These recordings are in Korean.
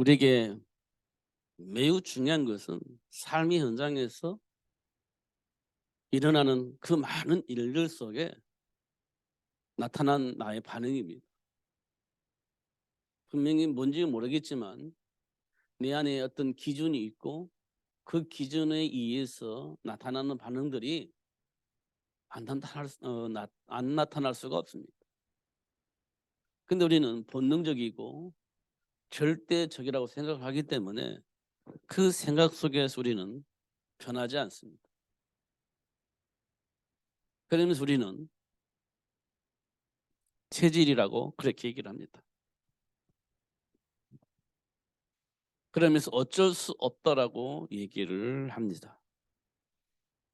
우리에게 매우 중요한 것은 삶의 현장에서 일어나는 그 많은 일들 속에 나타난 나의 반응입니다. 분명히 뭔지 모르겠지만 내 안에 어떤 기준이 있고 그 기준에 의해서 나타나는 반응들이 안 나타날 수가 없습니다. 근데 우리는 본능적이고 절대적이라고 생각하기 때문에 그 생각 속에서 우리는 변하지 않습니다. 그러면서 우리는 체질이라고 그렇게 얘기를 합니다. 그러면서 어쩔 수 없다라고 얘기를 합니다.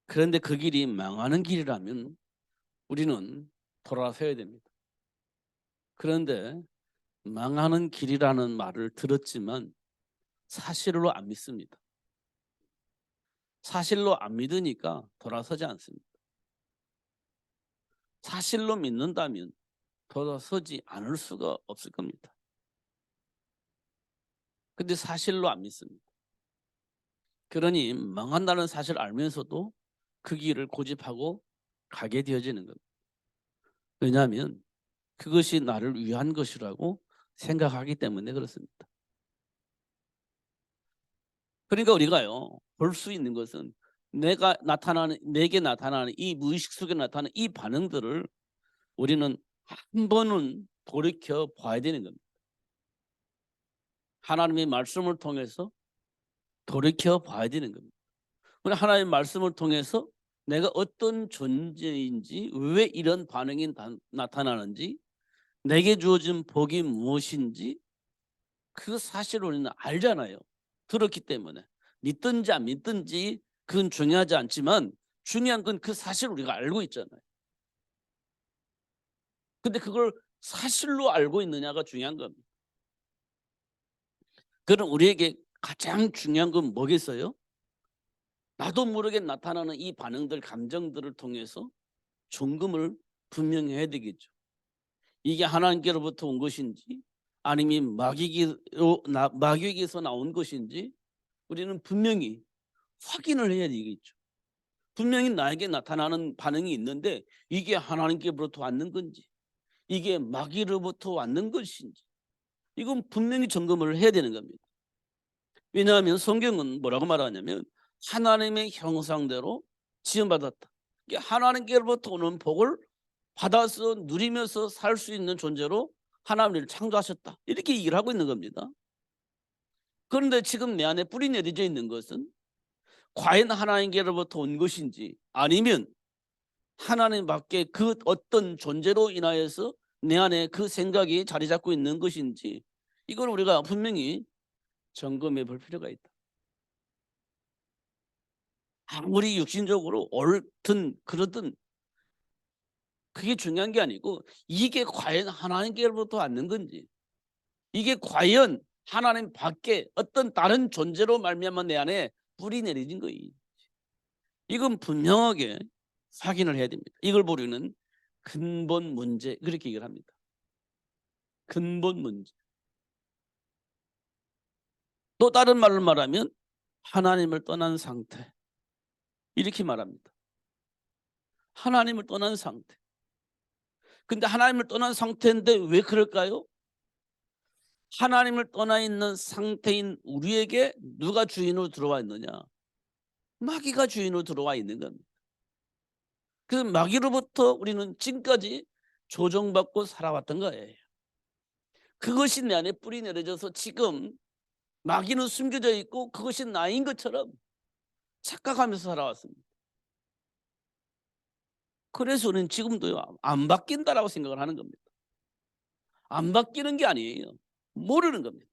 그런데 그 길이 망하는 길이라면 우리는 돌아서야 됩니다. 그런데 망하는 길이라는 말을 들었지만 사실로 안 믿습니다. 사실로 안 믿으니까 돌아서지 않습니다. 사실로 믿는다면 돌아서지 않을 수가 없을 겁니다. 근데 사실로 안 믿습니다. 그러니 망한다는 사실을 알면서도 그 길을 고집하고 가게 되어지는 겁니다. 왜냐하면 그것이 나를 위한 것이라고 생각하기 때문에 그렇습니다. 그러니까 우리가요, 볼 수 있는 것은 내게 나타나는 이 무의식 속에 나타나는 이 반응들을 우리는 한 번은 돌이켜 봐야 되는 겁니다. 하나님의 말씀을 통해서 돌이켜 봐야 되는 겁니다. 하나님의 말씀을 통해서 내가 어떤 존재인지, 왜 이런 반응이 나타나는지, 내게 주어진 복이 무엇인지 그 사실을 우리는 알잖아요. 들었기 때문에. 믿든지 안 믿든지 그건 중요하지 않지만 중요한 건 그 사실을 우리가 알고 있잖아요. 근데 그걸 사실로 알고 있느냐가 중요한 겁니다. 그럼 우리에게 가장 중요한 건 뭐겠어요? 나도 모르게 나타나는 이 반응들, 감정들을 통해서 점검을 분명히 해야 되겠죠. 이게 하나님께로부터 온 것인지 아니면 마귀에게서 나온 것인지 우리는 분명히 확인을 해야 되겠죠. 분명히 나에게 나타나는 반응이 있는데 이게 하나님께로부터 왔는 건지 이게 마귀로부터 왔는 것인지 이건 분명히 점검을 해야 되는 겁니다. 왜냐하면 성경은 뭐라고 말하냐면 하나님의 형상대로 지음받았다. 이게 하나님께로부터 오는 복을 받아서 누리면서 살 수 있는 존재로 하나님을 창조하셨다. 이렇게 얘기를 하고 있는 겁니다. 그런데 지금 내 안에 뿌리 내려져 있는 것은 과연 하나님께로부터 온 것인지 아니면 하나님 밖에 그 어떤 존재로 인하여서 내 안에 그 생각이 자리 잡고 있는 것인지 이걸 우리가 분명히 점검해 볼 필요가 있다. 아무리 육신적으로 옳든 그러든 그게 중요한 게 아니고 이게 과연 하나님께로부터 왔는 건지 이게 과연 하나님 밖에 어떤 다른 존재로 말미암아 내 안에 뿌리 내려진 거예요. 이건 분명하게 확인을 해야 됩니다. 이걸 보려는 근본 문제 그렇게 얘기를 합니다. 근본 문제. 또 다른 말로 말하면 하나님을 떠난 상태 이렇게 말합니다. 하나님을 떠난 상태. 근데 하나님을 떠난 상태인데 왜 그럴까요? 하나님을 떠나 있는 상태인 우리에게 누가 주인으로 들어와 있느냐? 마귀가 주인으로 들어와 있는 겁니다. 그 마귀로부터 우리는 지금까지 조정받고 살아왔던 거예요. 그것이 내 안에 뿌리 내려져서 지금 마귀는 숨겨져 있고 그것이 나인 것처럼 착각하면서 살아왔습니다. 그래서 우리는 지금도요 안 바뀐다라고 생각을 하는 겁니다. 안 바뀌는 게 아니에요. 모르는 겁니다.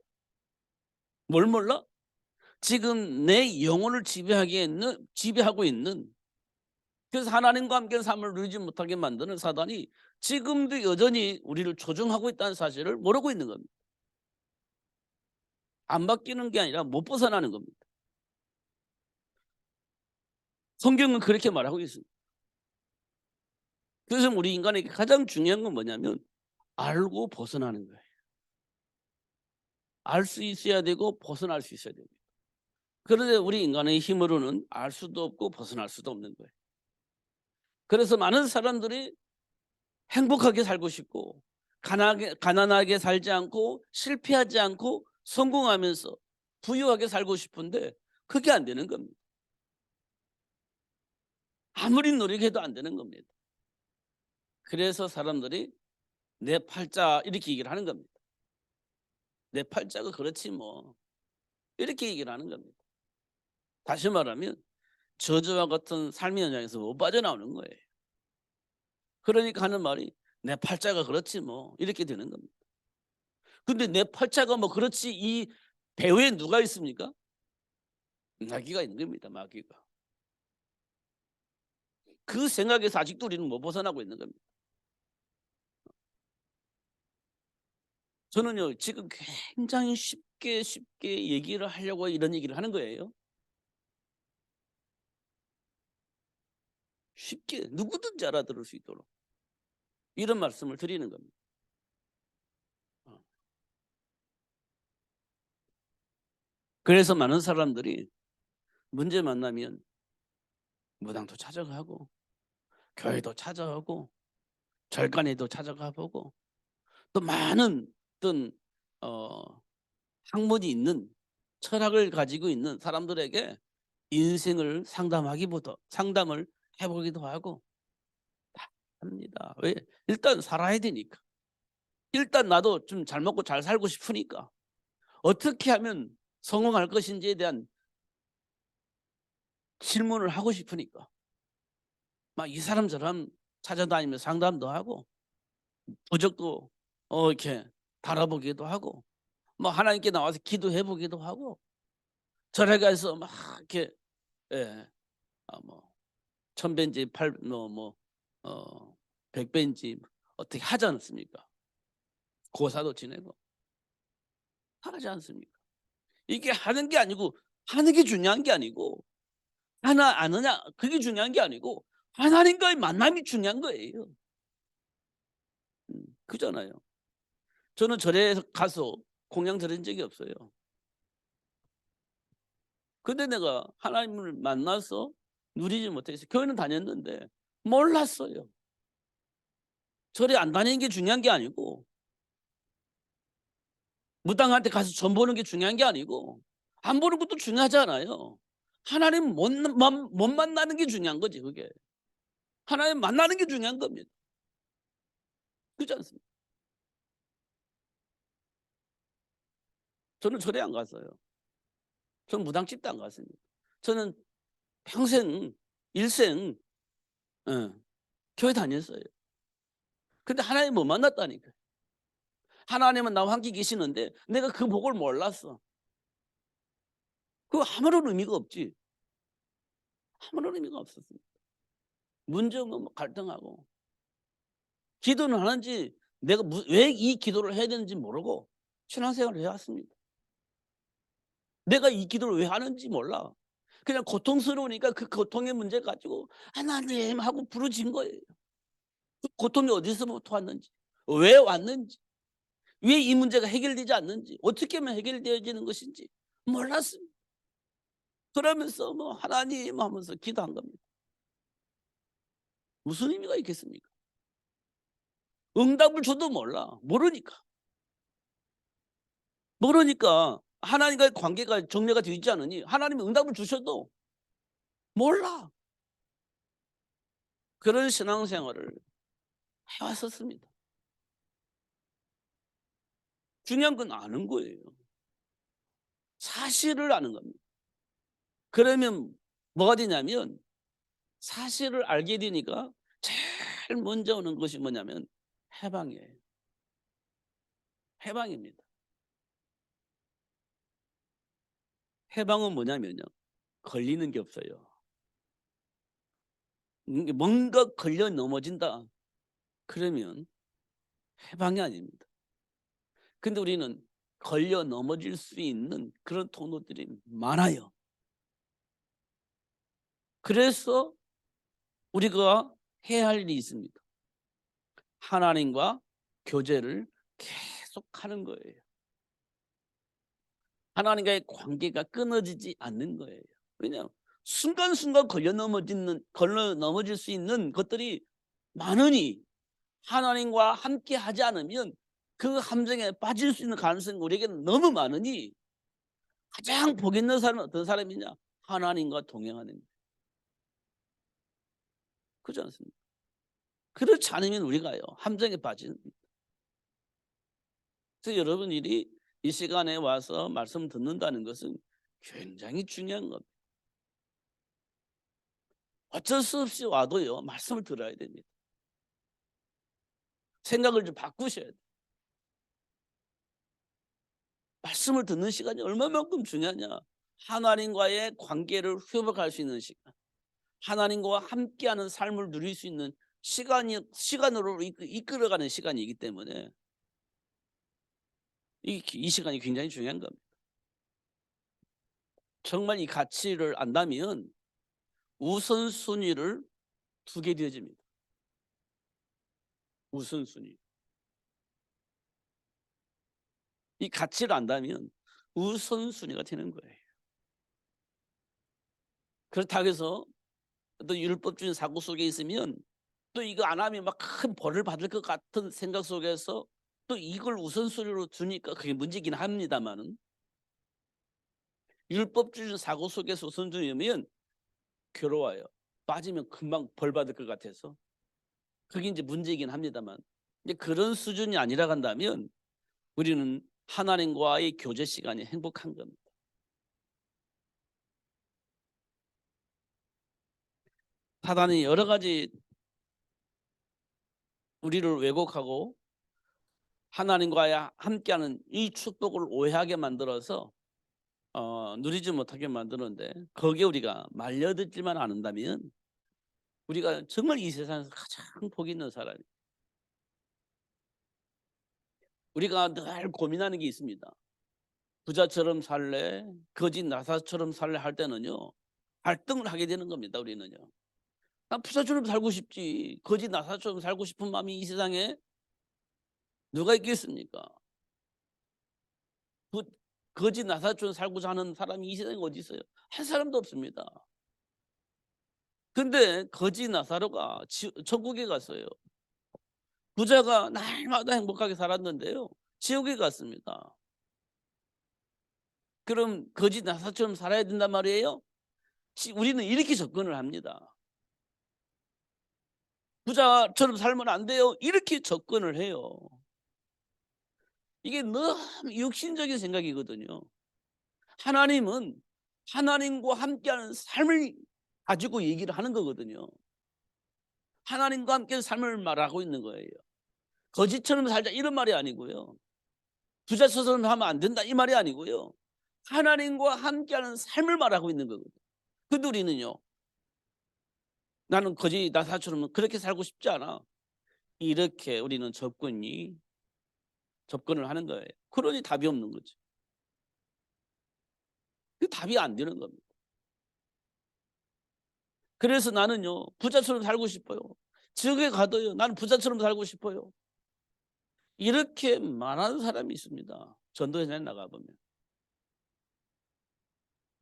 뭘 몰라? 지금 내 영혼을 지배하고 있는 그래서 하나님과 함께 삶을 누리지 못하게 만드는 사단이 지금도 여전히 우리를 조종하고 있다는 사실을 모르고 있는 겁니다. 안 바뀌는 게 아니라 못 벗어나는 겁니다. 성경은 그렇게 말하고 있습니다. 그래서 우리 인간에게 가장 중요한 건 뭐냐면 알고 벗어나는 거예요. 알 수 있어야 되고 벗어날 수 있어야 됩니다. 그런데 우리 인간의 힘으로는 알 수도 없고 벗어날 수도 없는 거예요. 그래서 많은 사람들이 행복하게 살고 싶고 가난하게 살지 않고 실패하지 않고 성공하면서 부유하게 살고 싶은데 그게 안 되는 겁니다. 아무리 노력해도 안 되는 겁니다. 그래서 사람들이 내 팔자 이렇게 얘기를 하는 겁니다. 내 팔자가 그렇지 뭐 이렇게 얘기를 하는 겁니다. 다시 말하면 저주와 같은 삶의 현장에서 못 빠져나오는 거예요. 그러니까 하는 말이 내 팔자가 그렇지 뭐 이렇게 되는 겁니다. 근데 내 팔자가 뭐 그렇지 이 배후에 누가 있습니까? 마귀가 있는 겁니다. 마귀가. 그 생각에서 아직도 우리는 못 벗어나고 있는 겁니다. 저는요 지금 굉장히 쉽게 얘기를 하려고 이런 얘기를 하는 거예요. 쉽게 누구든지 알아들을 수 있도록 이런 말씀을 드리는 겁니다. 어. 그래서 많은 사람들이 문제 만나면 무당도 찾아가고 교회도 찾아가고 절간에도 찾아가 보고 또 많은 어떤 어 학문이 있는 철학을 가지고 있는 사람들에게 인생을 상담을 해 보기도 하고 다 합니다. 왜? 일단 살아야 되니까. 일단 나도 좀 잘 먹고 잘 살고 싶으니까. 어떻게 하면 성공할 것인지에 대한 질문을 하고 싶으니까. 막 이 사람 저 사람 찾아다니면서 상담도 하고 부적도 이렇게 달아보기도 하고 뭐 하나님께 나와서 기도해 보기도 하고 절에 가서 막 이렇게 예. 뭐 천배인지 백배인지 어떻게 하지 않습니까? 고사도 지내고 하지 않습니까? 이게 하는 게 아니고 하는 게 중요한 게 아니고 하나 아느냐 그게 중요한 게 아니고 하나님과의 만남이 중요한 거예요. 그잖아요. 저는 절에 가서 공양 드린 적이 없어요. 근데 내가 하나님을 만나서 누리지 못했어요. 교회는 다녔는데 몰랐어요. 절에 안 다니는 게 중요한 게 아니고 무당한테 가서 전 보는 게 중요한 게 아니고 안 보는 것도 중요하잖아요. 하나님 못 만나는 게 중요한 거지 그게. 하나님 만나는 게 중요한 겁니다. 그렇지 않습니까? 저는 절에 안 갔어요. 저는 무당집도 안 갔습니다. 저는 평생 일생 예, 교회 다녔어요. 근데 하나님 못 만났다니까요. 하나님은 나와 함께 계시는데 내가 그 복을 몰랐어. 그거 아무런 의미가 없지. 아무런 의미가 없었습니다. 문제 없는 뭐 갈등하고 기도는 하는지 내가 왜 이 기도를 해야 되는지 모르고 신앙생활을 해왔습니다. 내가 이 기도를 왜 하는지 몰라. 그냥 고통스러우니까 그 고통의 문제 가지고 하나님 하고 부르짖은 거예요. 그 고통이 어디서부터 왔는지 왜 왔는지 왜 이 문제가 해결되지 않는지 어떻게 하면 해결되어지는 것인지 몰랐습니다. 그러면서 뭐 하나님 하면서 기도한 겁니다. 무슨 의미가 있겠습니까? 응답을 줘도 몰라. 모르니까 하나님과의 관계가 정리가 되어 있지 않으니 하나님이 응답을 주셔도 몰라. 그런 신앙생활을 해왔었습니다. 중요한 건 아는 거예요. 사실을 아는 겁니다. 그러면 뭐가 되냐면 사실을 알게 되니까 제일 먼저 오는 것이 뭐냐면 해방이에요. 해방입니다. 해방은 뭐냐면요. 걸리는 게 없어요. 뭔가 걸려 넘어진다. 그러면 해방이 아닙니다. 근데 우리는 걸려 넘어질 수 있는 그런 통로들이 많아요. 그래서 우리가 해야 할 일이 있습니다. 하나님과 교제를 계속하는 거예요. 하나님과의 관계가 끊어지지 않는 거예요. 왜냐하면 순간순간 걸려 넘어질 수 있는 것들이 많으니 하나님과 함께 하지 않으면 그 함정에 빠질 수 있는 가능성이 우리에게는 너무 많으니 가장 복 있는 사람은 어떤 사람이냐? 하나님과 동행하는 거예요. 그렇지 않습니까? 그렇지 않으면 우리가요 함정에 빠지는 거예요. 그래서 여러분들이 이 시간에 와서 말씀 듣는다는 것은 굉장히 중요한 겁니다. 어쩔 수 없이 와도요 말씀을 들어야 됩니다. 생각을 좀 바꾸셔야 돼요. 말씀을 듣는 시간이 얼마만큼 중요하냐. 하나님과의 관계를 회복할 수 있는 시간, 하나님과 함께하는 삶을 누릴 수 있는 시간으로 이끌어가는 시간이기 때문에 이 시간이 굉장히 중요한 겁니다. 정말 이 가치를 안다면 우선순위를 두게 되어집니다. 우선순위. 이 가치를 안다면 우선순위가 되는 거예요. 그렇다고 해서 또 율법주의 사고 속에 있으면 또 이거 안 하면 막 큰 벌을 받을 것 같은 생각 속에서 또 이걸 우선순위로 두니까 그게 문제긴 합니다만은, 율법주의 사고 속에서 우선순위면 괴로워요. 빠지면 금방 벌 받을 것 같아서 그게 이제 문제이긴 합니다만, 이제 그런 수준이 아니라 간다면 우리는 하나님과의 교제 시간이 행복한 겁니다. 사단이 여러 가지 우리를 왜곡하고 하나님과 함께하는 이 축복을 오해하게 만들어서 누리지 못하게 만드는데, 거기에 우리가 말려들지만 않는다면 우리가 정말 이 세상에서 가장 복 있는 사람이에요. 우리가 늘 고민하는 게 있습니다. 부자처럼 살래, 거짓 나사처럼 살래 할 때는요 갈등을 하게 되는 겁니다. 우리는요, 난 부자처럼 살고 싶지, 거짓 나사처럼 살고 싶은 마음이 이 세상에 누가 있겠습니까? 부, 거짓 나사처럼 살고자 하는 사람이 이 세상에 어디 있어요? 한 사람도 없습니다. 근데 거짓 나사로가 천국에 갔어요. 부자가 날마다 행복하게 살았는데요 지옥에 갔습니다. 그럼 거짓 나사처럼 살아야 된단 말이에요? 우리는 이렇게 접근을 합니다. 부자처럼 살면 안 돼요, 이렇게 접근을 해요. 이게 너무 육신적인 생각이거든요. 하나님은 하나님과 함께하는 삶을 가지고 얘기를 하는 거거든요. 하나님과 함께 삶을 말하고 있는 거예요. 거짓처럼 살자 이런 말이 아니고요, 부자처럼 하면 안 된다 이 말이 아니고요, 하나님과 함께하는 삶을 말하고 있는 거거든요. 근데 우리는요, 나는 거짓 나사처럼 그렇게 살고 싶지 않아, 이렇게 우리는 접근을 하는 거예요. 그러니 답이 없는 거죠. 그 답이 안 되는 겁니다. 그래서 나는요 부자처럼 살고 싶어요. 지옥에 가도요 나는 부자처럼 살고 싶어요. 이렇게 말하는 사람이 있습니다. 전도회장에 나가보면.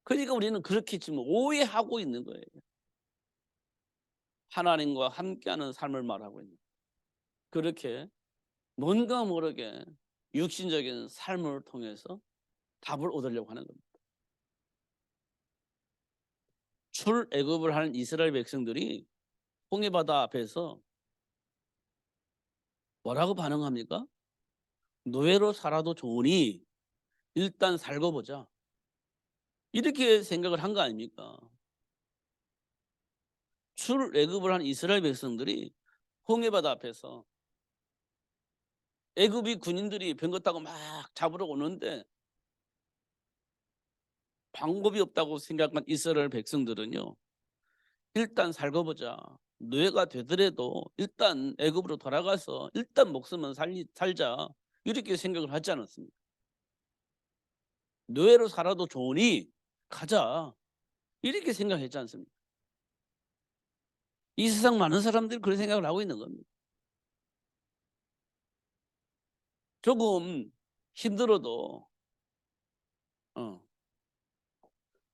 그러니까 우리는 그렇게 지금 오해하고 있는 거예요. 하나님과 함께하는 삶을 말하고 있는, 그렇게 뭔가 모르게 육신적인 삶을 통해서 답을 얻으려고 하는 겁니다. 출애굽을 하는 이스라엘 백성들이 홍해바다 앞에서 뭐라고 반응합니까? 노예로 살아도 좋으니 일단 살고 보자, 이렇게 생각을 한 거 아닙니까? 출애굽을 한 이스라엘 백성들이 홍해바다 앞에서 애굽이 군인들이 병거 타고 막 잡으러 오는데 방법이 없다고 생각한 이스라엘 백성들은요 일단 살고 보자, 노예가 되더라도 일단 애굽으로 돌아가서 일단 목숨은 살자, 이렇게 생각을 하지 않았습니까? 노예로 살아도 좋으니 가자, 이렇게 생각했지 않습니까? 이 세상 많은 사람들이 그런 생각을 하고 있는 겁니다. 조금 힘들어도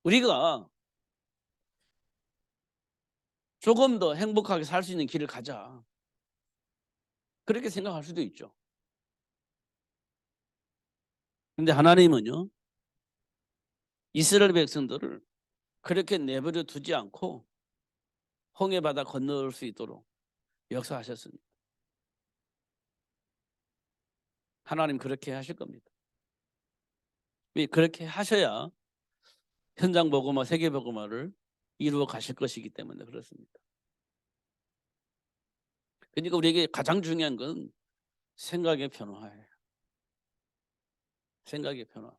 우리가 조금 더 행복하게 살 수 있는 길을 가자, 그렇게 생각할 수도 있죠. 근데 하나님은요, 이스라엘 백성들을 그렇게 내버려 두지 않고 홍해 바다 건널 수 있도록 역사하셨습니다. 하나님 그렇게 하실 겁니다. 그렇게 하셔야 현장 복음화, 세계 복음화를 이루어 가실 것이기 때문에 그렇습니다. 그러니까 우리에게 가장 중요한 건 생각의 변화예요. 생각의 변화.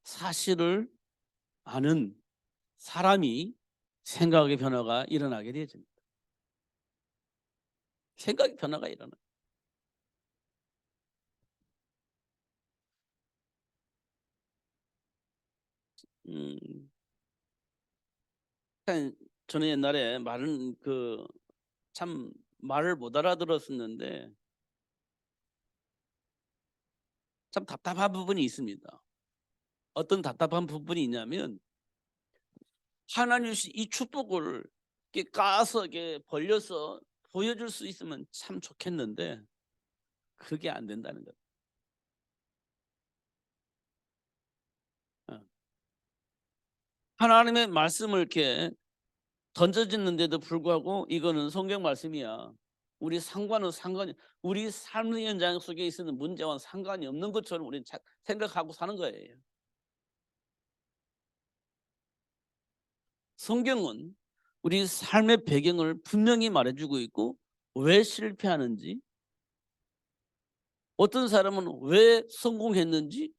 사실을 아는 사람이 생각의 변화가 일어나게 되어집니다. 생각의 변화가 일어나요. 음, 저는 옛날에 말은 참 말을 못 알아들었었는데 참 답답한 부분이 있습니다. 어떤 답답한 부분이 있냐면, 하나님 주신 이 축복을 이렇게 까서 이렇게 벌려서 보여줄 수 있으면 참 좋겠는데 그게 안 된다는 거예요. 어. 하나님의 말씀을 이렇게 던져지는데도 불구하고 이거는 성경 말씀이야, 우리 상관이, 우리 삶의 현장 속에 있는 문제와 상관이 없는 것처럼 우리는 생각하고 사는 거예요. 성경은 우리 삶의 배경을 분명히 말해주고 있고, 왜 실패하는지, 어떤 사람은 왜 성공했는지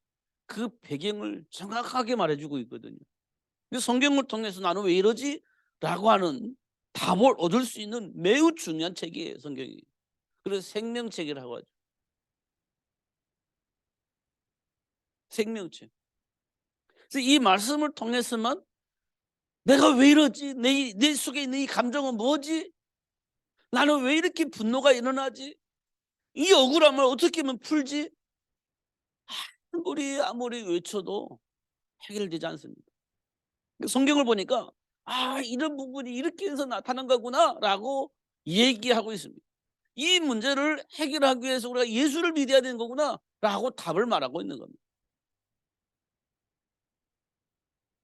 그 배경을 정확하게 말해주고 있거든요. 성경을 통해서 나는 왜 이러지? 라고 하는 답을 얻을 수 있는 매우 중요한 책이에요, 성경이. 그래서 생명책이라고 하죠. 생명책. 그래서 이 말씀을 통해서만 내가 왜 이러지? 내 속에 있는 이 감정은 뭐지? 나는 왜 이렇게 분노가 일어나지? 이 억울함을 어떻게 하면 풀지? 아무리 외쳐도 해결되지 않습니다. 성경을 보니까 이런 부분이 이렇게 해서 나타난 거구나라고 얘기하고 있습니다. 이 문제를 해결하기 위해서 우리가 예수를 믿어야 되는 거구나라고 답을 말하고 있는 겁니다.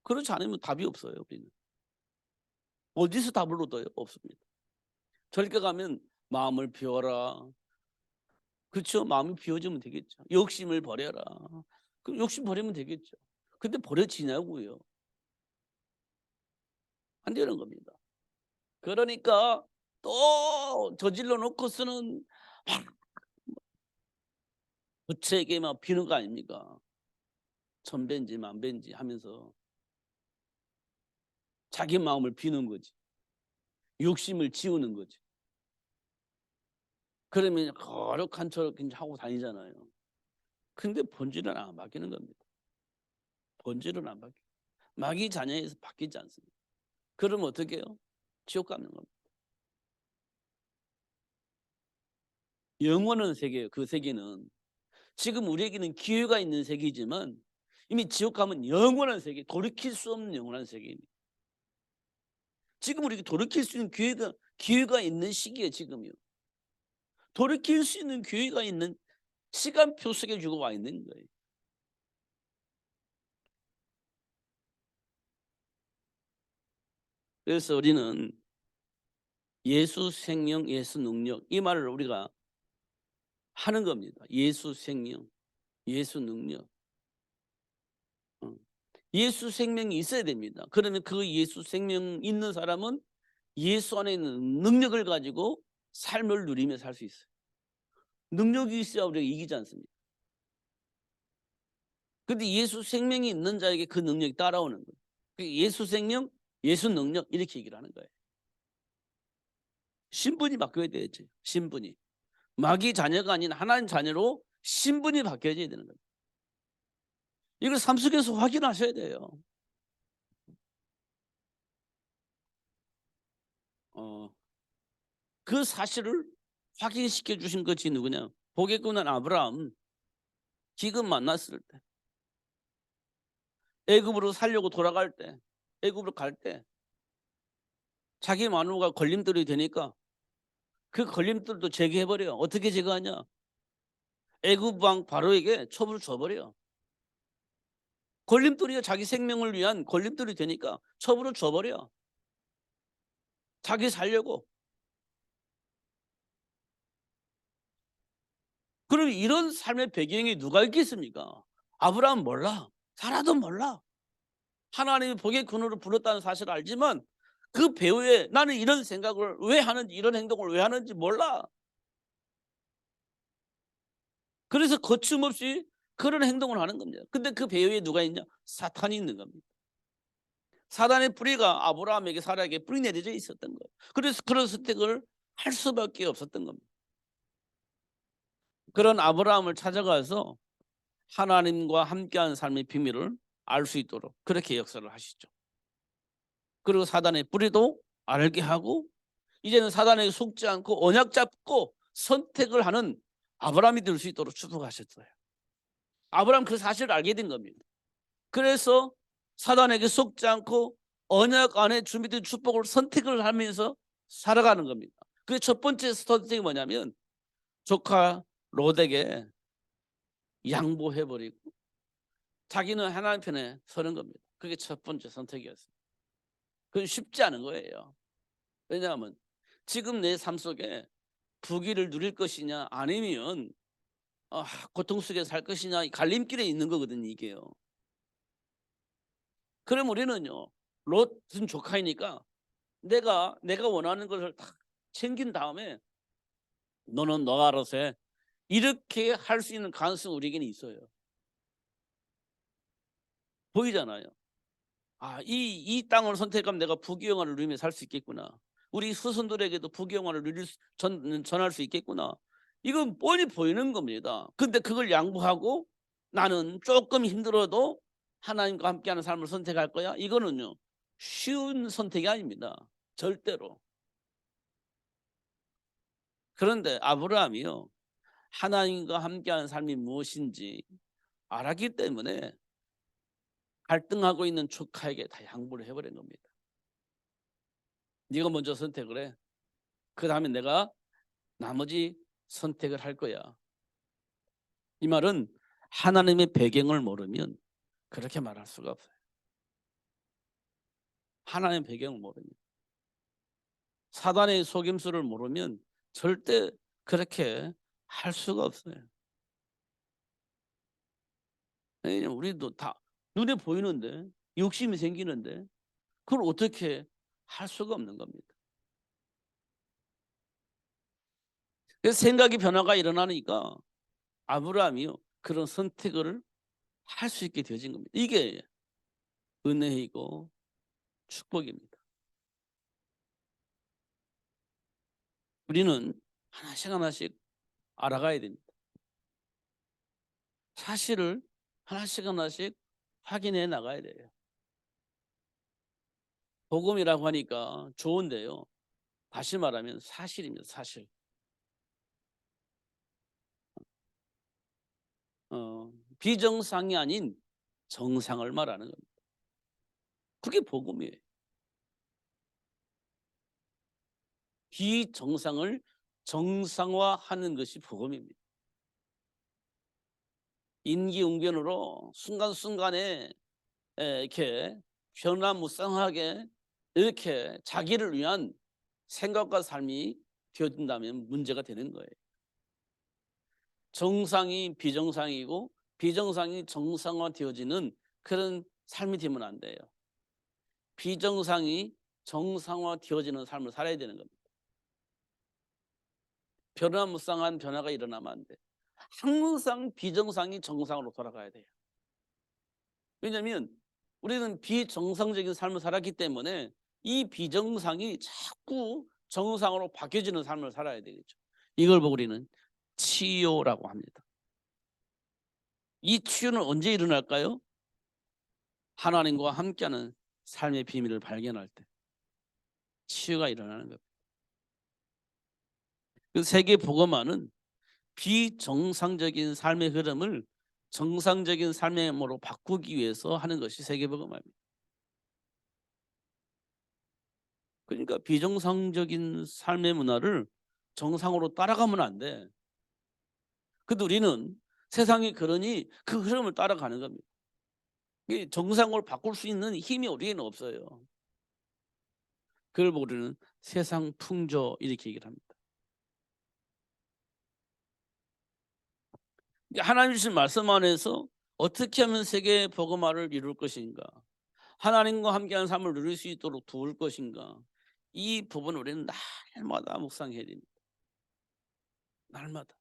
그렇지 않으면 답이 없어요. 우리는 어디서 답을 얻어요? 없습니다. 절개 가면 마음을 비워라. 그렇죠? 마음이 비워지면 되겠죠. 욕심을 버려라. 그럼 욕심 버리면 되겠죠. 근데 버려지냐고요? 안 되는 겁니다. 그러니까 또 저질러 놓고서는 막 부처에게 막 비는 거 아닙니까? 천배인지 만배인지 하면서 자기 마음을 비는 거지. 욕심을 지우는 거지. 그러면 거룩한 척 하고 다니잖아요. 근데 본질은 안 바뀌는 겁니다. 본질은 안 바뀌어요. 마귀 자녀에서 바뀌지 않습니다. 그러면 어떻게 해요? 지옥 가는 겁니다. 영원한 세계예요. 그 세계는 지금 우리에게는 기회가 있는 세계이지만 이미 지옥 가면 영원한 세계, 돌이킬 수 없는 영원한 세계입니다. 지금 우리가 돌이킬 수 있는 기회가 있는 시기에 지금이요. 돌이킬 수 있는 기회가 있는 시간표 속에 주고 와 있는 거예요. 그래서 우리는 예수 생명, 예수 능력, 이 말을 우리가 하는 겁니다. 예수 생명, 예수 능력. 어. 예수 생명이 있어야 됩니다. 그러면 그 예수 생명 있는 사람은 예수 안에 있는 능력을 가지고 삶을 누리며 살 수 있어요. 능력이 있어야 우리가 이기지 않습니까? 근데 예수 생명이 있는 자에게 그 능력이 따라오는 거예요. 예수 생명, 예수 능력, 이렇게 얘기를 하는 거예요. 신분이 바뀌어야 되지. 신분이. 마귀 자녀가 아닌 하나님 자녀로 신분이 바뀌어져야 되는 거예요. 이걸 삶 속에서 확인하셔야 돼요. 그 사실을 확인시켜 주신 것이 누구냐? 복의 근원 아브라함. 지금 만났을 때 애굽으로 살려고 돌아갈 때, 애굽으로 갈 때 자기 마누라가 걸림돌이 되니까 그 걸림돌도 제거해버려. 어떻게 제거하냐? 애굽 왕 바로에게 첩을 줘버려. 걸림돌이야. 자기 생명을 위한 걸림돌이 되니까 첩으로 줘버려. 자기 살려고. 그럼 이런 삶의 배경이 누가 있겠습니까? 아브라함 몰라. 사라도 몰라. 하나님이 복의 근원으로 불렀다는 사실을 알지만 그 배후에 나는 이런 생각을 왜 하는지, 이런 행동을 왜 하는지 몰라. 그래서 거침없이 그런 행동을 하는 겁니다. 근데 그 배후에 누가 있냐? 사탄이 있는 겁니다. 사단의 뿌리가 아브라함에게, 사라에게 뿌리 내려져 있었던 거예요. 그래서 그런 선택을 할 수밖에 없었던 겁니다. 그런 아브라함을 찾아가서 하나님과 함께하는 삶의 비밀을 알 수 있도록 그렇게 역사를 하시죠. 그리고 사단의 뿌리도 알게 하고 이제는 사단에게 속지 않고 언약 잡고 선택을 하는 아브라함이 될 수 있도록 축복하셨어요. 아브라함 그 사실을 알게 된 겁니다. 그래서 사단에게 속지 않고 언약 안에 준비된 축복을 선택을 하면서 살아가는 겁니다. 그 첫 번째 선택이 뭐냐면 조카 롯에게 양보해버리고 자기는 하나님 편에 서는 겁니다. 그게 첫 번째 선택이었어요. 그건 쉽지 않은 거예요. 왜냐하면 지금 내 삶 속에 부귀를 누릴 것이냐 아니면 고통 속에 살 것이냐 갈림길에 있는 거거든요. 이게요. 그럼 우리는요. 롯은 조카이니까 내가 원하는 것을 다 챙긴 다음에 너는 너 알아서 해. 이렇게 할 수 있는 가능성이 우리에게는 있어요. 보이잖아요. 이 땅을 선택하면 내가 부귀영화를 누리며 살 수 있겠구나. 우리 후손들에게도 부귀영화를 전할 수 있겠구나. 이건 뻔히 보이는 겁니다. 근데 그걸 양보하고 나는 조금 힘들어도 하나님과 함께하는 삶을 선택할 거야. 이거는요. 쉬운 선택이 아닙니다. 절대로. 그런데 아브라함이요. 하나님과 함께하는 삶이 무엇인지 알았기 때문에 갈등하고 있는 조카에게 다 양보를 해버린 겁니다. 네가 먼저 선택을 해. 그 다음에 내가 나머지 선택을 할 거야. 이 말은 하나님의 배경을 모르면 그렇게 말할 수가 없어요. 하나님의 배경을 모르면. 사단의 속임수를 모르면 절대 그렇게 할 수가 없어요. 왜냐면 우리도 다 눈에 보이는데 욕심이 생기는데 그걸 어떻게 할 수가 없는 겁니다. 그래서 생각의 변화가 일어나니까 아브라함이요. 그런 선택을 할 수 있게 되어진 겁니다. 이게 은혜이고 축복입니다. 우리는 하나씩 하나씩 알아가야 됩니다. 사실을 하나씩 하나씩 확인해 나가야 돼요. 복음이라고 하니까 좋은데요. 다시 말하면 사실입니다. 사실. 비정상이 아닌 정상을 말하는 겁니다. 그게 복음이에요. 비정상을 정상화하는 것이 복음입니다. 인기응변으로 순간순간에 이렇게 변화무쌍하게 이렇게 자기를 위한 생각과 삶이 되어진다면 문제가 되는 거예요. 정상이 비정상이고 비정상이 정상화되어지는 그런 삶이 되면 안 돼요. 비정상이 정상화되어지는 삶을 살아야 되는 겁니다. 변화무쌍한 변화가 일어나면 안 돼. 항상 비정상이 정상으로 돌아가야 돼요. 왜냐하면 우리는 비정상적인 삶을 살았기 때문에 이 비정상이 자꾸 정상으로 바뀌어지는 삶을 살아야 되겠죠. 이걸 보고 우리는 치유라고 합니다. 이 치유는 언제 일어날까요? 하나님과 함께하는 삶의 비밀을 발견할 때 치유가 일어나는 겁니다. 그 세계 복음화는 비정상적인 삶의 흐름을 정상적인 삶의 힘으로 바꾸기 위해서 하는 것이 세계복음화입니다. 그러니까 비정상적인 삶의 문화를 정상으로 따라가면 안 돼. 근데 우리는 세상이 그러니 그 흐름을 따라가는 겁니다. 이 정상을 바꿀 수 있는 힘이 우리에는 없어요. 그걸 우리는 세상 풍조 이렇게 얘기를 합니다. 하나님 주신 말씀 안에서 어떻게 하면 세계 복음화를 이룰 것인가, 하나님과 함께하는 삶을 누릴 수 있도록 도울 것인가, 이 부분을 우리는 날마다 묵상해야 됩니다. 날마다.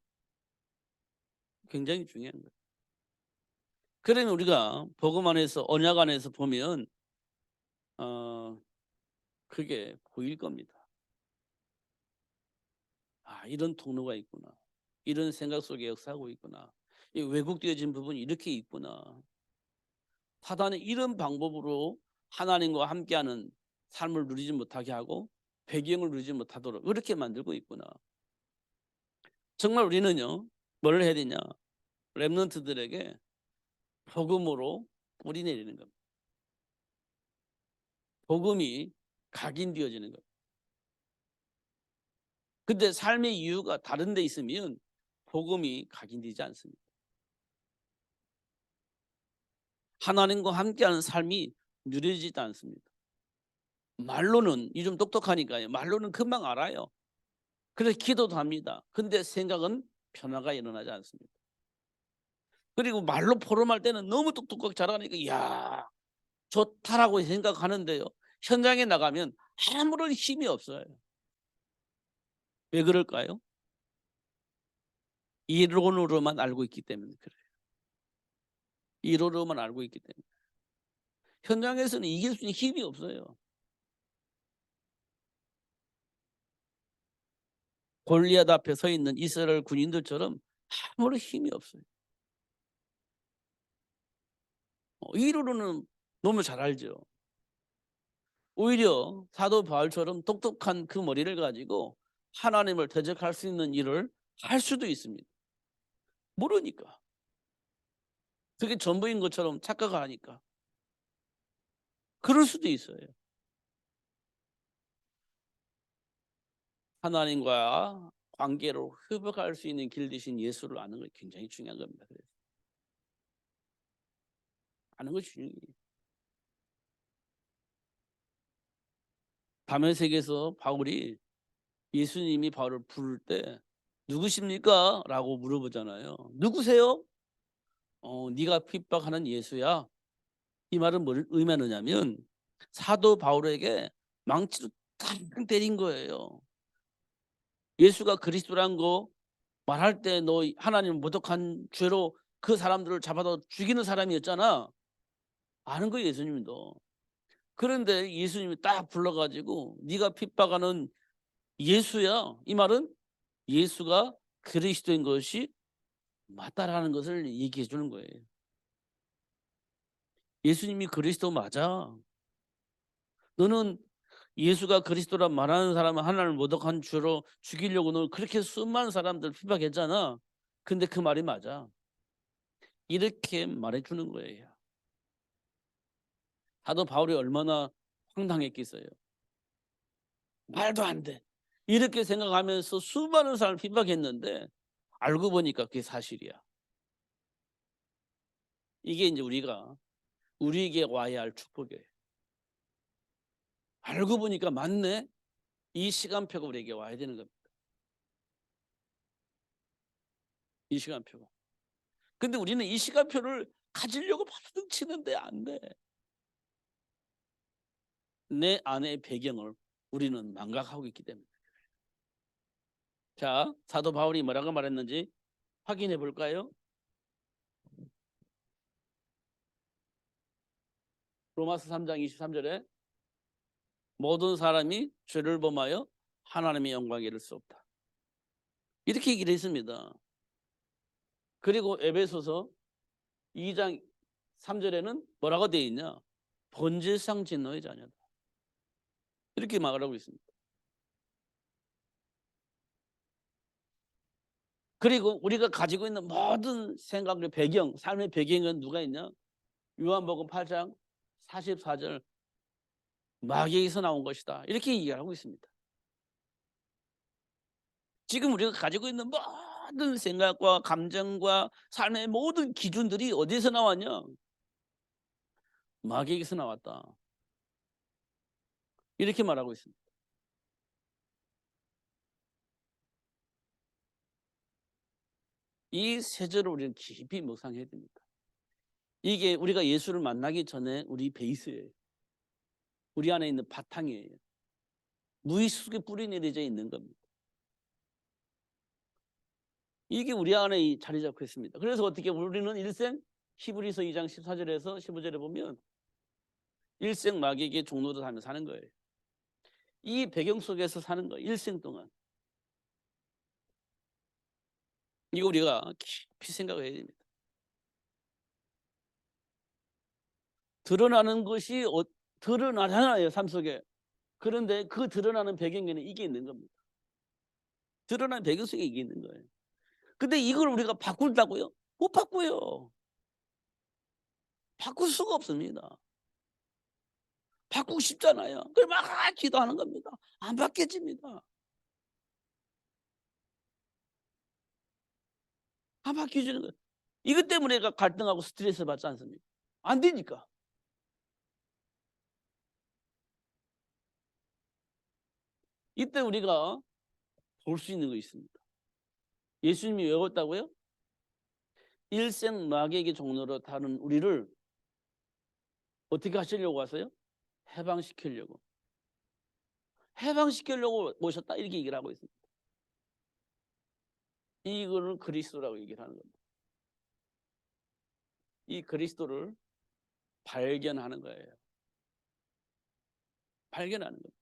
굉장히 중요한 거예요. 그러면 우리가 복음 안에서, 언약 안에서 보면 그게 보일 겁니다. 아, 이런 통로가 있구나. 이런 생각 속에 역사하고 있구나. 이 왜곡되어진 부분이 이렇게 있구나. 사단은 이런 방법으로 하나님과 함께하는 삶을 누리지 못하게 하고 배경을 누리지 못하도록 그렇게 만들고 있구나. 정말 우리는요, 뭘 해야 되냐? 렘넌트들에게 복음으로 뿌리 내리는 겁니다. 복음이 각인되어지는 겁니다. 근데 삶의 이유가 다른 데 있으면 복음이 각인되지 않습니다. 하나님과 함께하는 삶이 누려지지 않습니다. 말로는 이 좀 똑똑하니까요. 말로는 금방 알아요. 그래서 기도도 합니다. 근데 생각은 변화가 일어나지 않습니다. 그리고 말로 포럼할 때는 너무 똑똑하게 잘하니까 야 좋다라고 생각하는데요. 현장에 나가면 아무런 힘이 없어요. 왜 그럴까요? 이론으로만 알고 있기 때문에 그래요. 이론으로만 알고 있기 때문에. 현장에서는 이길 수 있는 힘이 없어요. 골리앗 앞에 서 있는 이스라엘 군인들처럼 아무런 힘이 없어요. 이론으로는 너무 잘 알죠. 오히려 사도 바울처럼 똑똑한 그 머리를 가지고 하나님을 대적할 수 있는 일을 할 수도 있습니다. 모르니까. 그게 전부인 것처럼 착각하니까. 그럴 수도 있어요. 하나님과 관계로 회복할 수 있는 길 대신 예수를 아는 게 굉장히 중요한 겁니다. 그래서 아는 것이 중요해요. 다메섹에서 바울이 예수님이 바울을 부를 때 누구십니까? 라고 물어보잖아요. 누구세요? 네가 핍박하는 예수야. 이 말은 뭘 의미하느냐면 사도 바울에게 망치로 탁 때린 거예요. 예수가 그리스도란 거 말할 때 너 하나님 모독한 죄로 그 사람들을 잡아다 죽이는 사람이었잖아. 아는 거예요, 예수님도. 그런데 예수님이 딱 불러가지고 네가 핍박하는 예수야. 이 말은 예수가 그리스도인 것이 맞다라는 것을 얘기해 주는 거예요. 예수님이 그리스도 맞아. 너는 예수가 그리스도란 말하는 사람은 하나님을 모독한 죄로 죽이려고 너 그렇게 수많은 사람들 핍박했잖아. 근데 그 말이 맞아. 이렇게 말해 주는 거예요. 사도 바울이 얼마나 황당했겠어요. 말도 안 돼. 이렇게 생각하면서 수많은 사람을 핍박했는데 알고 보니까 그게 사실이야. 이게 이제 우리가 우리에게 와야 할 축복이에요. 알고 보니까 맞네. 이 시간표가 우리에게 와야 되는 겁니다. 이 시간표가. 근데 우리는 이 시간표를 가지려고 발등 치는데 안 돼. 내 안의 배경을 우리는 망각하고 있기 때문에. 자, 사도 바울이 뭐라고 말했는지 확인해 볼까요? 로마서 3장 23절에 모든 사람이 죄를 범하여 하나님의 영광에 이를 수 없다. 이렇게 얘기를 했습니다. 그리고 에베소서 2장 3절에는 뭐라고 되어 있냐? 본질상 진노의 자녀다. 이렇게 말하고 있습니다. 그리고 우리가 가지고 있는 모든 생각의 배경, 삶의 배경은 누가 있냐? 요한복음 8장 44절 마귀에게서 나온 것이다. 이렇게 이야기하고 있습니다. 지금 우리가 가지고 있는 모든 생각과 감정과 삶의 모든 기준들이 어디서 나왔냐? 마귀에게서 나왔다. 이렇게 말하고 있습니다. 이 세 절을 우리는 깊이 묵상해야 됩니다. 이게 우리가 예수를 만나기 전에 우리 베이스예요. 우리 안에 있는 바탕이에요. 무의식에 뿌리 내려져 있는 겁니다. 이게 우리 안에 자리 잡고 있습니다. 그래서 어떻게 우리는 일생 히브리서 2장 14절에서 15절에 보면 일생 마귀에게 종노릇 하며 사는 거예요. 이 배경 속에서 사는 거예요. 일생 동안. 이거 우리가 깊이 생각해야 됩니다. 드러나는 것이 드러나잖아요, 삶 속에. 그런데 그 드러나는 배경에는 이게 있는 겁니다. 드러나는 배경 속에 이게 있는 거예요. 근데 이걸 우리가 바꾼다고요? 못 바꿔요. 바꿀 수가 없습니다. 바꾸고 싶잖아요. 그걸 막 기도하는 겁니다. 안 바뀌어집니다. 안 바뀌어지는 거예요. 이것 때문에 내가 갈등하고 스트레스 받지 않습니까? 안 되니까. 이때 우리가 볼 수 있는 거 있습니다. 예수님이 왜 왔다고요? 일생 마귀에게 종로로 다른 우리를 어떻게 하시려고 왔어요? 해방시키려고. 해방시키려고 모셨다 이렇게 얘기를 하고 있습니다. 이거는 그리스도라고 얘기를 하는 겁니다. 이 그리스도를 발견하는 거예요. 발견하는 겁니다.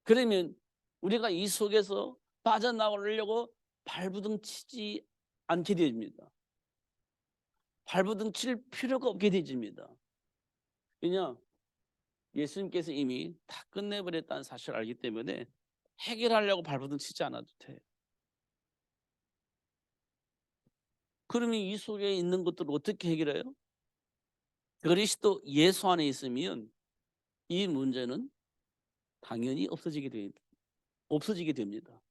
그러면 우리가 이 속에서 빠져나오려고 발부둥 치지 않게 됩니다. 발부둥 칠 필요가 없게 되집니다. 왜냐? 예수님께서 이미 다 끝내버렸다는 사실을 알기 때문에 해결하려고 발부둥 치지 않아도 돼요. 그러면 이 속에 있는 것들을 어떻게 해결해요? 그리스도 예수 안에 있으면 이 문제는 당연히 없어지게 됩니다.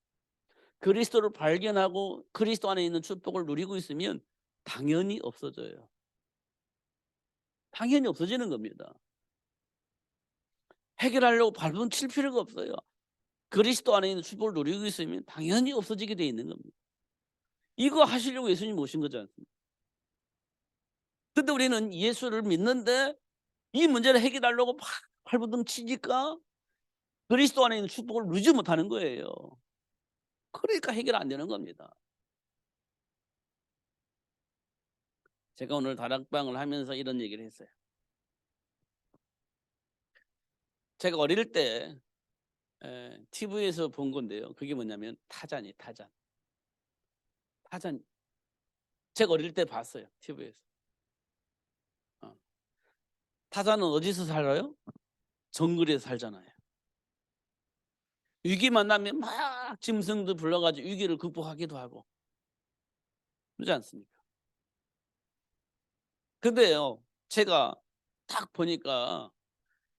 그리스도를 발견하고 그리스도 안에 있는 축복을 누리고 있으면 당연히 없어져요. 당연히 없어지는 겁니다. 해결하려고 발부둥 칠 필요가 없어요. 그리스도 안에 있는 축복을 누리고 있으면 당연히 없어지게 돼 있는 겁니다. 이거 하시려고 예수님 오신 거지 않습니까? 근데 우리는 예수를 믿는데 이 문제를 해결하려고 막 발부둥 치니까 그리스도 안에 있는 축복을 누리지 못하는 거예요. 그러니까 해결 안 되는 겁니다. 제가 오늘 다락방을 하면서 이런 얘기를 했어요. 제가 어릴 때 TV에서 본 건데요. 그게 뭐냐면 타잔이에요. 타잔. 타잔. 제가 어릴 때 봤어요. TV에서. 타잔은 어디서 살아요? 정글에서 살잖아요. 위기 만나면 막 짐승들 불러가지고 위기를 극복하기도 하고 그러지 않습니까? 근데요, 제가 딱 보니까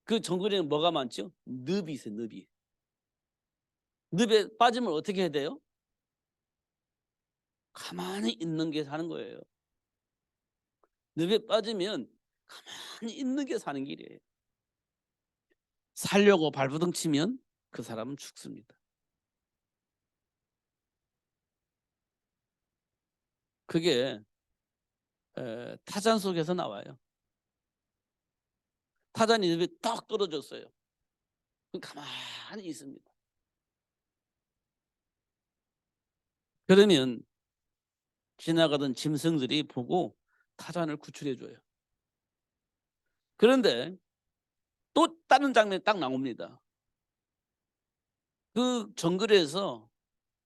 그 정글에는 뭐가 많죠? 늪이 있어요. 늪이. 늪에 빠지면 어떻게 해야 돼요? 가만히 있는 게 사는 거예요. 늪에 빠지면 가만히 있는 게 사는 길이에요. 살려고 발버둥 치면 그 사람은 죽습니다. 그게 타잔 속에서 나와요. 타잔이 늪에 딱 떨어졌어요. 가만히 있습니다. 그러면 지나가던 짐승들이 보고 타잔을 구출해 줘요. 그런데 또 다른 장면이 딱 나옵니다. 그 정글에서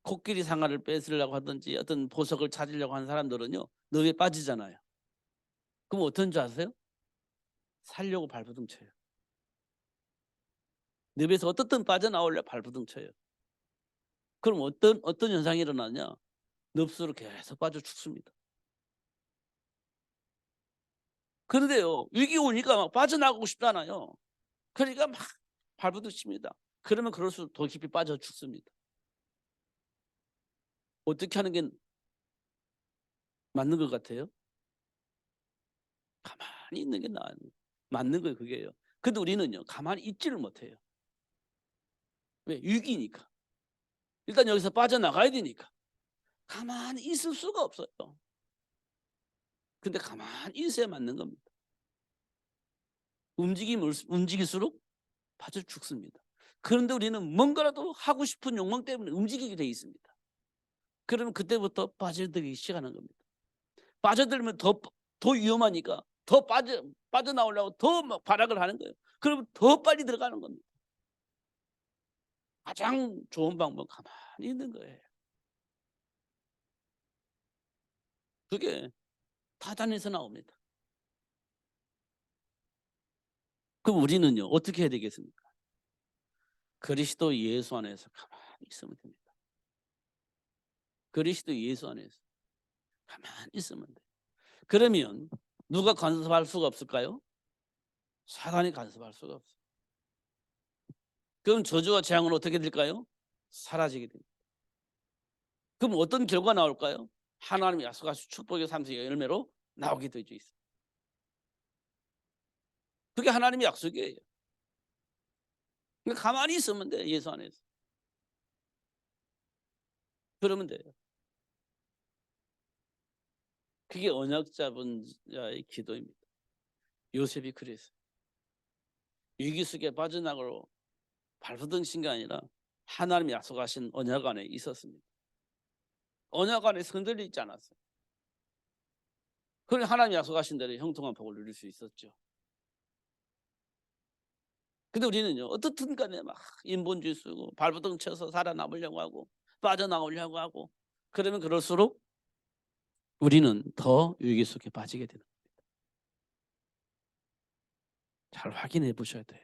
코끼리 상아를 뺏으려고 하든지 어떤 보석을 찾으려고 하는 사람들은요, 늪에 빠지잖아요. 그럼 어떤 줄 아세요? 살려고 발버둥 쳐요. 늪에서 어떻든 빠져나오려 발버둥 쳐요. 그럼 어떤 현상이 일어나냐? 늪수로 계속 빠져 죽습니다. 그런데요, 위기 오니까 막 빠져나가고 싶잖아요. 그러니까 막 발부딪힙니다. 그러면 그럴수록 더 깊이 빠져 죽습니다. 어떻게 하는 게 맞는 것 같아요? 가만히 있는 게 맞는 거예요, 그게요. 근데 우리는요, 가만히 있지를 못해요. 왜? 위기니까. 일단 여기서 빠져나가야 되니까. 가만히 있을 수가 없어요. 근데 가만히 있어야 맞는 겁니다. 움직일수록 빠져 죽습니다. 그런데 우리는 뭔가라도 하고 싶은 욕망 때문에 움직이게 돼 있습니다. 그러면 그때부터 빠져들기 시작하는 겁니다. 빠져들면 더 위험하니까 더 빠져나오려고 더 막 발악을 하는 거예요. 그러면 더 빨리 들어가는 겁니다. 가장 좋은 방법은 가만히 있는 거예요. 그게 타단에서 나옵니다. 그럼 우리는요, 어떻게 해야 되겠습니까? 그리스도 예수 안에서 가만히 있으면 됩니다. 그리스도 예수 안에서 가만히 있으면 돼요. 그러면 누가 간섭할 수가 없을까요? 사단이 간섭할 수가 없어요. 그럼 저주와 재앙은 어떻게 될까요? 사라지게 됩니다. 그럼 어떤 결과 나올까요? 하나님이 약속하신 축복의 삼성의 열매로 나오게 되어 있어요. 그게 하나님의 약속이에요. 그러니까 가만히 있으면 돼, 예수 안에서. 그러면 돼요. 그게 언약 잡은 자의 기도입니다. 요셉이 그랬어요. 위기 속에 빠져나가고 발버둥친 게 아니라 하나님이 약속하신 언약 안에 있었습니다. 언약 안에 흔들리지 않았어요. 그럼 하나님이 약속하신 대로 형통한 복을 누릴 수 있었죠. 근데 우리는요, 어떻든 간에 막 인본주의 쓰고 발버둥 쳐서 살아남으려고 하고 빠져나오려고 하고 그러면 그럴수록 우리는 더 위기 속에 빠지게 되는 겁니다. 잘 확인해 보셔야 돼요.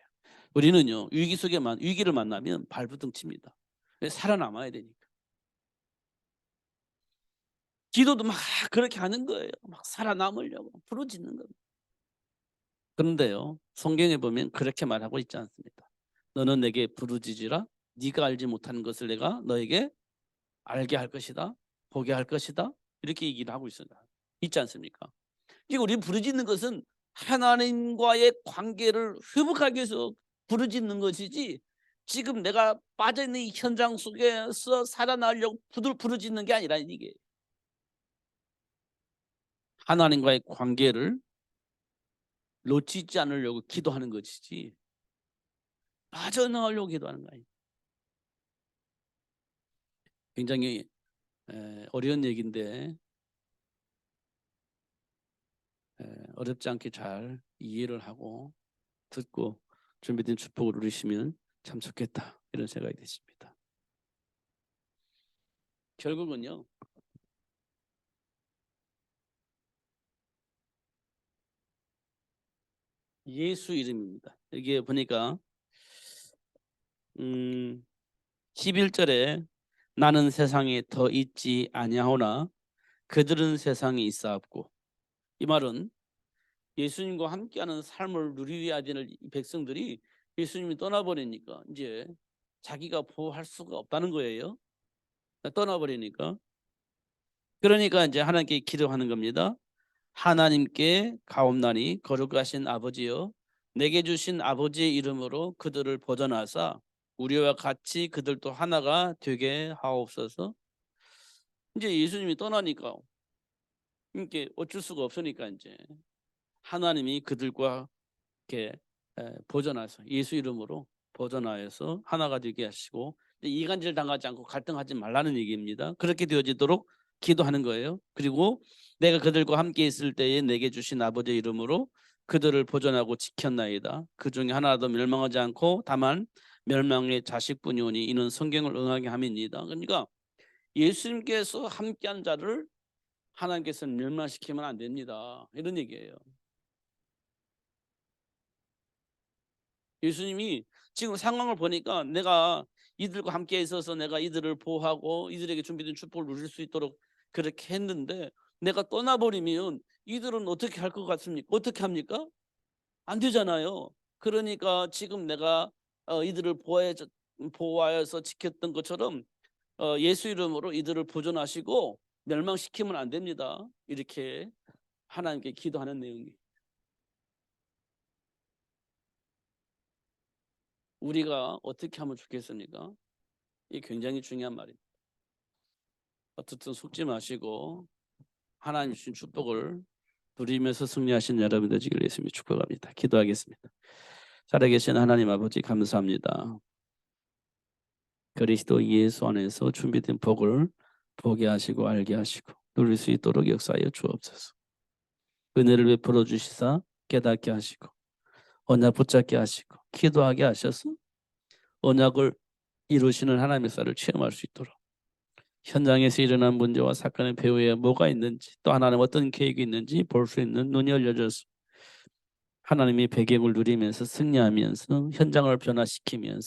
우리는요, 위기를 만나면 발버둥 칩니다. 살아남아야 되니까. 기도도 막 그렇게 하는 거예요. 막 살아남으려고 부르짖는 겁니다. 그런데요, 성경에 보면 그렇게 말하고 있지 않습니다. 너는 내게 부르짖으라. 네가 알지 못하는 것을 내가 너에게 알게 할 것이다. 보게 할 것이다. 이렇게 얘기를 하고 있지 않습니까? 이게 우리 부르짖는 것은 하나님과의 관계를 회복하기 위해서 부르짖는 것이지, 지금 내가 빠져있는 이 현장 속에서 살아나려고 부르짖는 게 아니라, 이게 하나님과의 관계를 놓치지 않으려고 기도하는 것이지 빠져나가려고 기도하는 거 아니에요. 굉장히 어려운 얘기인데 어렵지 않게 잘 이해를 하고 듣고 준비된 축복을 누리시면 참 좋겠다, 이런 생각이 됐습니다. 결국은요, 예수 이름입니다. 여기에 보니까 11절에 나는 세상에 더 있지 아니하오나 그들은 세상에 있사옵고, 이 말은 예수님과 함께하는 삶을 누리야 되는 이 백성들이 예수님이 떠나버리니까 이제 자기가 보호할 수가 없다는 거예요. 떠나버리니까. 그러니까 이제 하나님께 기도하는 겁니다. 하나님께 가옵나니 거룩하신 아버지여, 내게 주신 아버지의 이름으로 그들을 보존하사 우리와 같이 그들도 하나가 되게 하옵소서. 이제 예수님이 떠나니까 이게 어쩔 수가 없으니까 이제 하나님이 그들과 이렇게 보존하셔서 예수 이름으로 보존하여서 하나가 되게 하시고, 이간질 당하지 않고 갈등하지 말라는 얘기입니다. 그렇게 되어지도록 기도하는 거예요. 그리고 내가 그들과 함께 있을 때에 내게 주신 아버지의 이름으로 그들을 보존하고 지켰나이다. 그 중에 하나도 멸망하지 않고 다만 멸망의 자식뿐이오니 이는 성경을 응하게 함입니다. 그러니까 예수님께서 함께한 자를 하나님께서는 멸망시키면 안 됩니다, 이런 얘기예요. 예수님이 지금 상황을 보니까 내가 이들과 함께 있어서 내가 이들을 보호하고 이들에게 준비된 축복을 누릴 수 있도록 그렇게 했는데 내가 떠나버리면 이들은 어떻게 할 것 같습니까? 어떻게 합니까? 안 되잖아요. 그러니까 지금 내가 이들을 보호하여서 지켰던 것처럼 예수 이름으로 이들을 보존하시고 멸망시키면 안 됩니다. 이렇게 하나님께 기도하는 내용이. 우리가 어떻게 하면 좋겠습니까? 이게 굉장히 중요한 말입니다. 어쨌든 속지 마시고 하나님 주신 축복을 누리면서 승리하신 여러분 되시기를 예수님이 축복합니다. 기도하겠습니다. 살아계신 하나님 아버지 감사합니다. 그리스도 예수 안에서 준비된 복을 보게 하시고 알게 하시고 누릴 수 있도록 역사하여 주옵소서. 은혜를 베풀어 주시사 깨닫게 하시고 언약 붙잡게 하시고 기도하게 하셔서 언약을 이루시는 하나님의 역사를 체험할 수 있도록 현장에서 일어난 문제와 사건의 배후에 뭐가 있는지 또 하나님 어떤 계획이 있는지 볼 수 있는 눈이 열려져서 하나님의 배경을 누리면서 승리하면서 현장을 변화시키면서